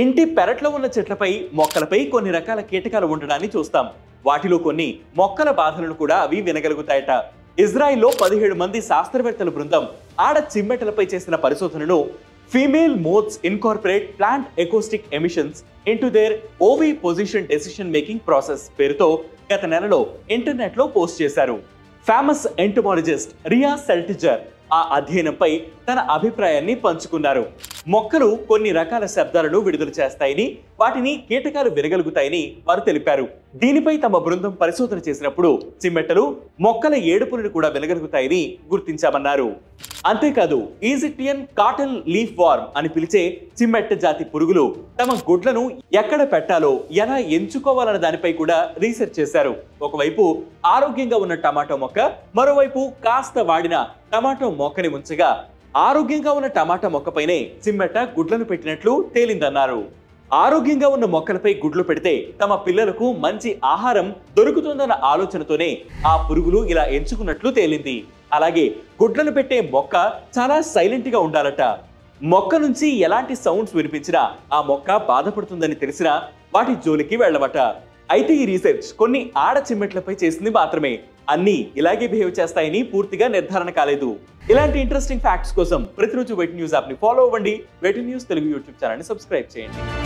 ఇంటి పెరట్లో ఉన్న చెట్లపై మొక్కలపై కొన్ని రకాల కీటకాలు ఉండడాన్ని చూస్తాం. వాటిలో కొన్ని మొక్కల బాధలను కూడా అవి వినగలుగుతాయట. ఇజ్రాయిల్లో 17 మంది శాస్త్రవేత్తల బృందం ఆడ చిమ్మెటలపై చేసిన పరిశోధనను female moths incorporate plant acoustic emissions into their oviposition decision making process పేరుతో గత నెలలో ఇంటర్నెట్ లో పోస్ట్ చేశారు. ఫేమస్ ఎంటోమాలజిస్ట్ రియా సెల్టిజర్ ఆ అధ్యయనంపై తన అభిప్రాయాన్ని పంచుకున్నారు. మొక్కలు కొన్ని రకాల శబ్దాలను విడుదల చేస్తాయని, వాటిని కీటకాలు వినగలుగుతాయని వారు తెలిపారు. దీనిపై తమ బృందం పరిశోధన చేసినప్పుడు చిమ్మెట్టలు మొక్కల ఏడుపులను కూడా వినగలుగుతాయని గుర్తించామన్నారు. అంతేకాదు ఈజిప్టియన్ కాటన్ లీఫ్ వార్మ్ అని పిలిచే చిమ్మెట్ట జాతి పురుగులు తమ గుడ్లను ఎక్కడ పెట్టాలో ఎలా ఎంచుకోవాలన్న దానిపై కూడా రీసెర్చ్ చేశారు. ఒకవైపు ఆరోగ్యంగా ఉన్న టమాటో మొక్క, మరోవైపు కాస్త వాడిన టమాటో మొక్కని ఉంచగా ఆరోగ్యంగా ఉన్న టమాటా మొక్కపైనే చిమ్మెట్ట గుడ్లను పెట్టినట్లు తేలిందన్నారు. ఆరోగ్యంగా ఉన్న మొక్కలపై గుడ్లు పెడితే తమ పిల్లలకు మంచి ఆహారం దొరుకుతుందన్న ఆలోచనతోనే ఆ పురుగులు ఇలా ఎంచుకున్నట్లు తేలింది. అలాగే గుడ్లను పెట్టే మొక్క చాలా సైలెంట్ గా ఉండాలట. మొక్క నుంచి ఎలాంటి సౌండ్స్ వినిపించినా ఆ మొక్క బాధపడుతుందని తెలిసినా వాటి జోలికి వెళ్ళవట. అయితే ఈ రీసెర్చ్ కొన్ని ఆడ చిమ్మెట్లపై చేసింది మాత్రమే. అన్నీ ఇలాగే బిహేవ్ చేస్తాయని పూర్తిగా నిర్ధారణ కాలేదు. ఇలాంటి ఇంట్రెస్టింగ్ ఫ్యాక్ట్స్ కోసం ప్రతిరోజు వెట్ న్యూస్ యాప్ ని ఫాలో అవ్వండి. వెట్ న్యూస్ తెలుగు యూట్యూబ్ ఛానల్ ని సబ్స్క్రైబ్ చేయండి.